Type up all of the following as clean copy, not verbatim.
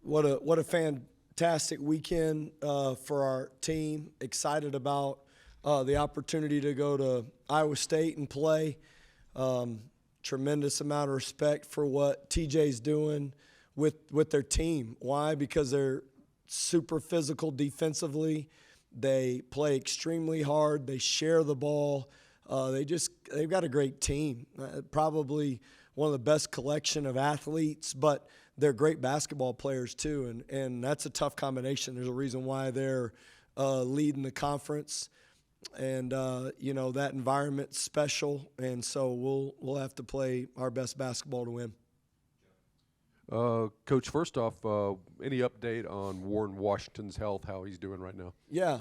what a fantastic weekend for our team. Excited about the opportunity to go to Iowa State and play. Tremendous amount of respect for what TJ's doing with their team. Why? Because they're super physical defensively. They play extremely hard. They share the ball. They've got a great team. Probably one of the best collection of athletes, but they're great basketball players too, and that's a tough combination. There's a reason why they're leading the conference, and that environment's special, and so we'll have to play our best basketball to win. Coach, first off, any update on Warren Washington's health, how he's doing right now? Yeah,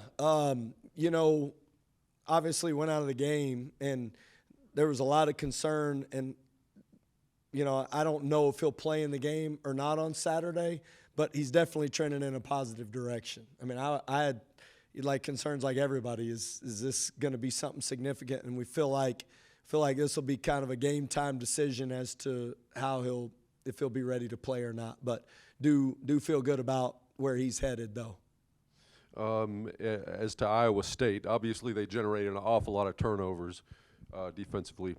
obviously went out of the game, and there was a lot of concern, and I don't know if he'll play in the game or not on Saturday, but he's definitely trending in a positive direction. I mean, I had concerns like everybody. Is this going to be something significant? And we feel like this will be kind of a game time decision as to if he'll be ready to play or not. But do feel good about where he's headed though. As to Iowa State, obviously they generated an awful lot of turnovers defensively.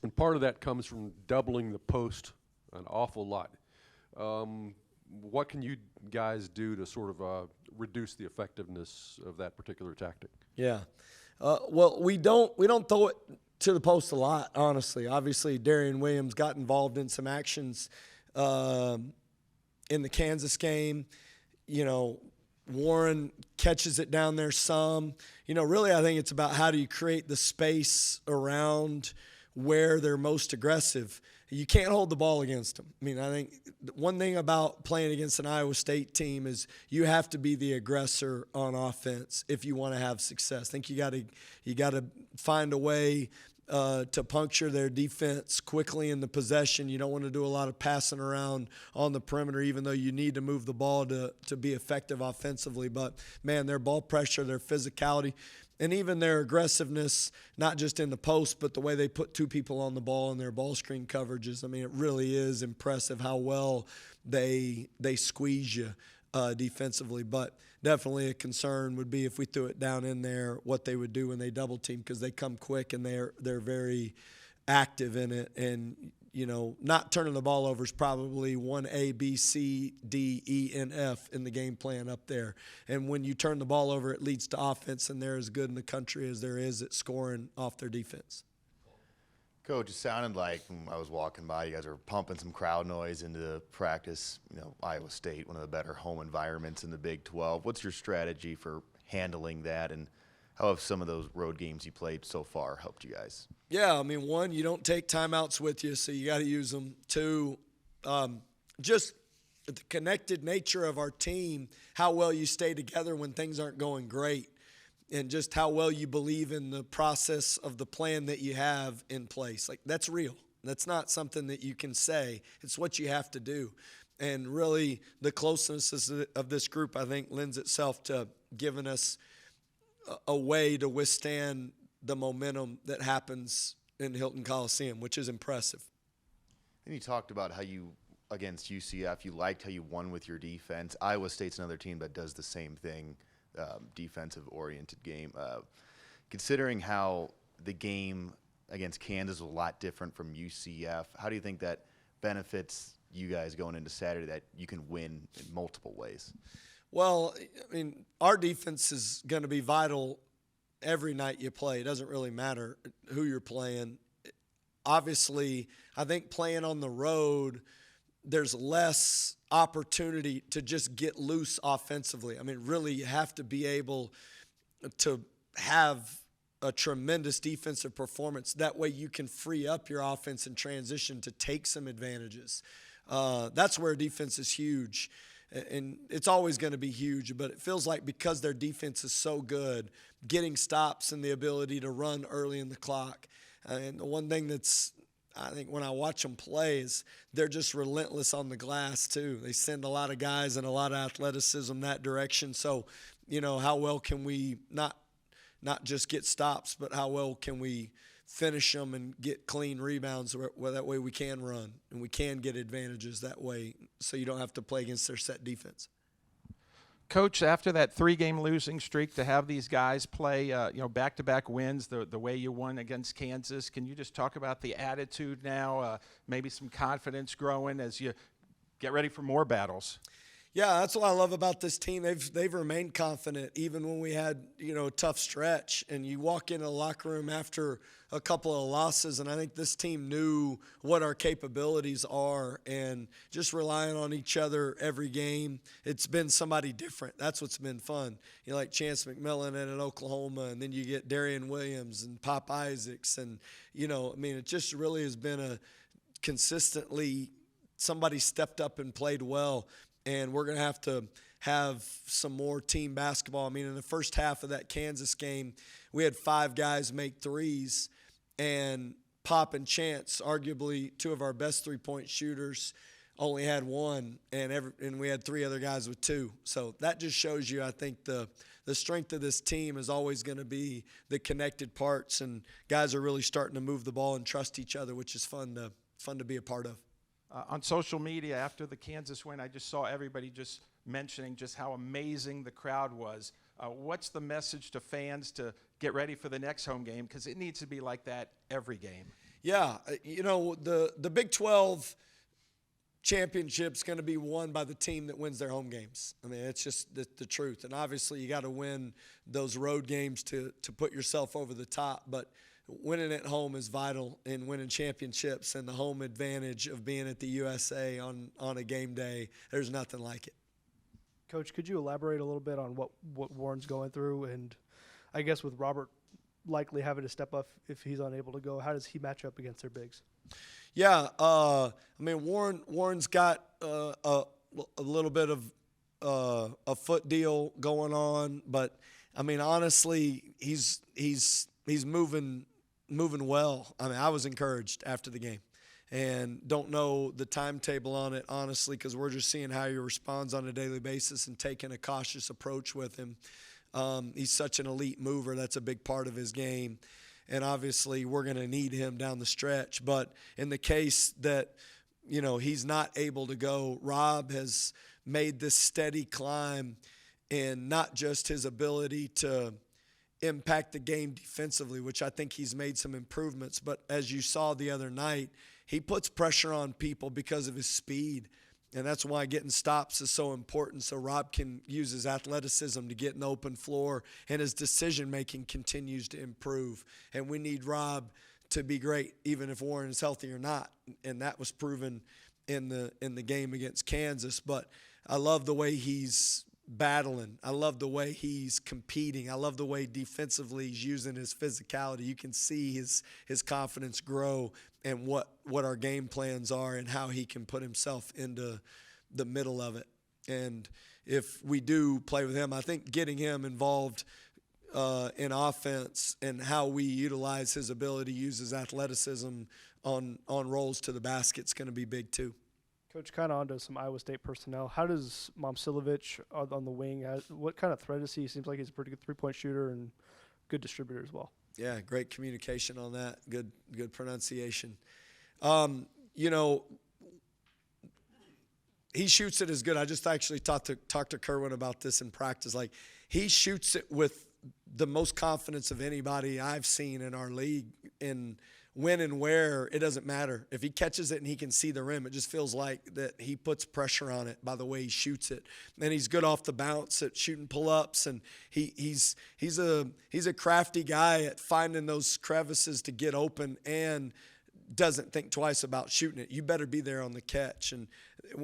And part of that comes from doubling the post an awful lot. What can you guys do to sort of reduce the effectiveness of that particular tactic? Yeah, well, we don't throw it to the post a lot, honestly. Obviously, Darian Williams got involved in some actions in the Kansas game. Warren catches it down there some. Really, I think it's about how do you create the space around where they're most aggressive. You can't hold the ball against them. I mean, I think one thing about playing against an Iowa State team is you have to be the aggressor on offense if you want to have success. I think you got to find a way to puncture their defense quickly in the possession. You don't want to do a lot of passing around on the perimeter, even though you need to move the ball to be effective offensively. But, man, their ball pressure, their physicality, and even their aggressiveness, not just in the post, but the way they put two people on the ball and their ball screen coverages. I mean, it really is impressive how well they squeeze you defensively. But definitely a concern would be if we threw it down in there, what they would do when they double team, because they come quick and they're very active in it. And not turning the ball over is probably 1A, B, C, D, E, and F in the game plan up there. And when you turn the ball over, it leads to offense, and they're as good in the country as there is at scoring off their defense. Coach, it sounded like when I was walking by, you guys are pumping some crowd noise into practice. Iowa State, one of the better home environments in the Big 12. What's your strategy for handling that, and how have some of those road games you played so far helped you guys? Yeah, I mean, one, you don't take timeouts with you, so you got to use them. Two, just the connected nature of our team, how well you stay together when things aren't going great, and just how well you believe in the process of the plan that you have in place. Like, that's real. That's not something that you can say. It's what you have to do. And really, the closeness of this group, I think, lends itself to giving us a way to withstand the momentum that happens in Hilton Coliseum, which is impressive. And you talked about how you, against UCF, you liked how you won with your defense. Iowa State's another team that does the same thing, defensive-oriented game. Considering how the game against Kansas was a lot different from UCF, how do you think that benefits you guys going into Saturday, that you can win in multiple ways? Well, I mean, our defense is going to be vital every night you play. It doesn't really matter who you're playing. Obviously, I think playing on the road, there's less opportunity to just get loose offensively. I mean, really, you have to be able to have a tremendous defensive performance. That way you can free up your offense in transition to take some advantages. That's where defense is huge. And it's always going to be huge, but it feels like because their defense is so good, getting stops and the ability to run early in the clock. And the one thing that's, I think, when I watch them play is they're just relentless on the glass too. They send a lot of guys and a lot of athleticism that direction. So, how well can we not just get stops, but how well can we finish them and get clean rebounds where that way we can run and we can get advantages that way so you don't have to play against their set defense. Coach, after that 3-game losing streak, to have these guys play, back-to-back wins, the way you won against Kansas, can you just talk about the attitude now, maybe some confidence growing as you get ready for more battles? Yeah, that's what I love about this team. They've remained confident even when we had, a tough stretch. And you walk into the locker room after a couple of losses, and I think this team knew what our capabilities are, and just relying on each other every game. It's been somebody different. That's what's been fun. Like Chance McMillan at Oklahoma, and then you get Darian Williams and Pop Isaacs, and it just really has been a consistently somebody stepped up and played well. And we're going to have some more team basketball. In the first half of that Kansas game, we had 5 guys make threes, and Pop and Chance, arguably 2 of our best three-point shooters, only had 1, and we had 3 other guys with 2. So that just shows you, I think, the strength of this team is always going to be the connected parts, and guys are really starting to move the ball and trust each other, which is fun to be a part of. On social media after the Kansas win, I just saw everybody just mentioning just how amazing the crowd was. What's the message to fans to get ready for the next home game? Because it needs to be like that every game. Yeah, the Big 12 championship's going to be won by the team that wins their home games. It's just the truth. And obviously you got to win those road games to put yourself over the top. But winning at home is vital in winning championships, and the home advantage of being at the USA on a game day, there's nothing like it. Coach, could you elaborate a little bit on what Warren's going through, and I guess with Robert likely having to step up if he's unable to go, how does he match up against their bigs? Yeah, Warren's got a little bit of a foot deal going on, but honestly, he's moving well. I was encouraged after the game, and don't know the timetable on it, honestly, because we're just seeing how he responds on a daily basis and taking a cautious approach with him. He's such an elite mover. That's a big part of his game, and obviously we're going to need him down the stretch. But in the case that, he's not able to go, Rob has made this steady climb in not just his ability to impact the game defensively, which I think he's made some improvements. But as you saw the other night, he puts pressure on people because of his speed. And that's why getting stops is so important, so Rob can use his athleticism to get an open floor, and his decision-making continues to improve. And we need Rob to be great, even if Warren is healthy or not. And that was proven in the game against Kansas. But I love the way he's battling. I love the way he's competing. I love the way defensively he's using his physicality. You can see his confidence grow, and what our game plans are and how he can put himself into the middle of it. And if we do play with him, I think getting him involved in offense and how we utilize his ability to use his athleticism on rolls to the basket is going to be big too. Coach, kind of onto some Iowa State personnel. How does Momcilovic on the wing, what kind of threat is he? Seems like he's a pretty good three-point shooter and good distributor as well. Yeah, great communication on that. Good pronunciation. He shoots it as good. I just actually talked to Kerwin about this in practice. Like, he shoots it with the most confidence of anybody I've seen in our league. And when and where, it doesn't matter. If he catches it and he can see the rim, it just feels like that he puts pressure on it by the way he shoots it. And he's good off the bounce at shooting pull-ups, and he's a crafty guy at finding those crevices to get open and doesn't think twice about shooting it. You better be there on the catch. And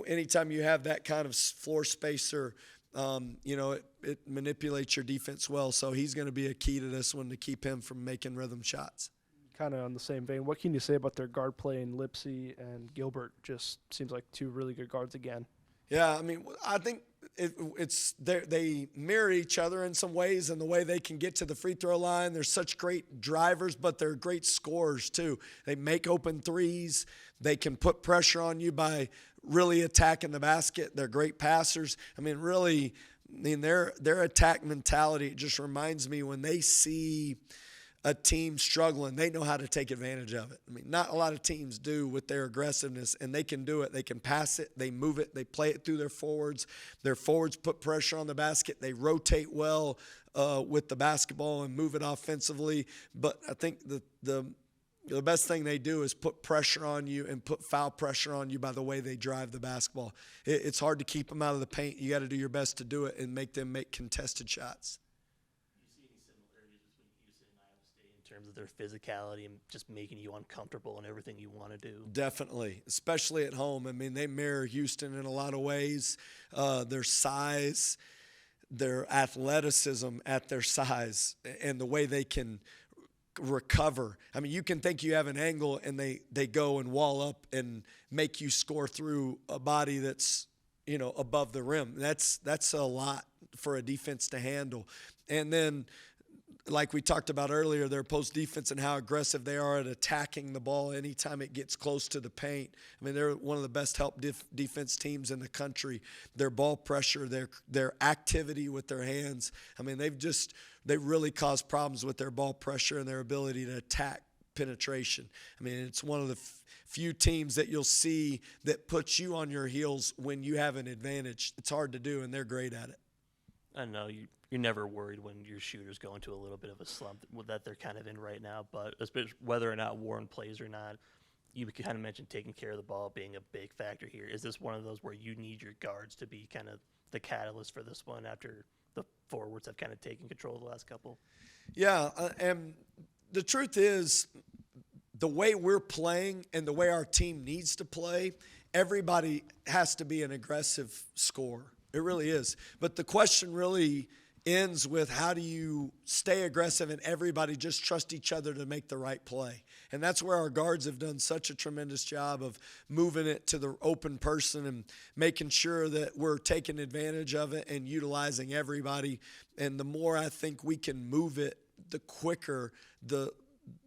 anytime you have that kind of floor spacer, it manipulates your defense well. So he's going to be a key to this one to keep him from making rhythm shots. Kind of on the same vein, what can you say about their guard play in Lipsy and Gilbert? Just seems like 2 really good guards again. Yeah, I think they mirror each other in some ways, and the way they can get to the free throw line. They're such great drivers, but they're great scorers too. They make open threes. They can put pressure on you by really attacking the basket. They're great passers. Their attack mentality, it just reminds me when they see a team struggling, they know how to take advantage of it. I mean, not a lot of teams do with their aggressiveness, and they can do it. They can pass it, they move it, they play it through their forwards. Their forwards put pressure on the basket. They rotate well with the basketball and move it offensively. But I think the best thing they do is put pressure on you and put foul pressure on you by the way they drive the basketball. It's hard to keep them out of the paint. You got to do your best to do it and make them make contested shots. Do you see any similarities between Houston and Iowa State in terms of their physicality and just making you uncomfortable in everything you want to do? Definitely, especially at home. I mean, they mirror Houston in a lot of ways. Their size, their athleticism at their size, and the way they can recover. I mean, you can think you have an angle, and they go and wall up and make you score through a body that's, above the rim. That's a lot for a defense to handle. And then, like we talked about earlier, their post defense and how aggressive they are at attacking the ball anytime it gets close to the paint. I mean, they're one of the best help defense teams in the country. Their ball pressure, their activity with their hands. I mean, they really cause problems with their ball pressure and their ability to attack penetration. I mean, it's one of the few teams that you'll see that puts you on your heels when you have an advantage. It's hard to do, and they're great at it. I know you're never worried when your shooters go into a little bit of a slump that they're kind of in right now, but especially whether or not Warren plays or not, you kind of mentioned taking care of the ball being a big factor here. Is this one of those where you need your guards to be kind of the catalyst for this one after the forwards have kind of taken control of the last couple? Yeah, and the truth is, the way we're playing and the way our team needs to play, everybody has to be an aggressive scorer. It really is. But the question really ends with, how do you stay aggressive and everybody just trust each other to make the right play? And that's where our guards have done such a tremendous job of moving it to the open person and making sure that we're taking advantage of it and utilizing everybody. And the more I think we can move it, the quicker, the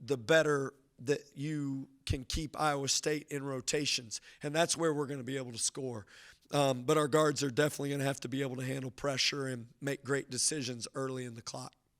better that you can keep Iowa State in rotations. And that's where we're going to be able to score. But our guards are definitely going to have to be able to handle pressure and make great decisions early in the clock.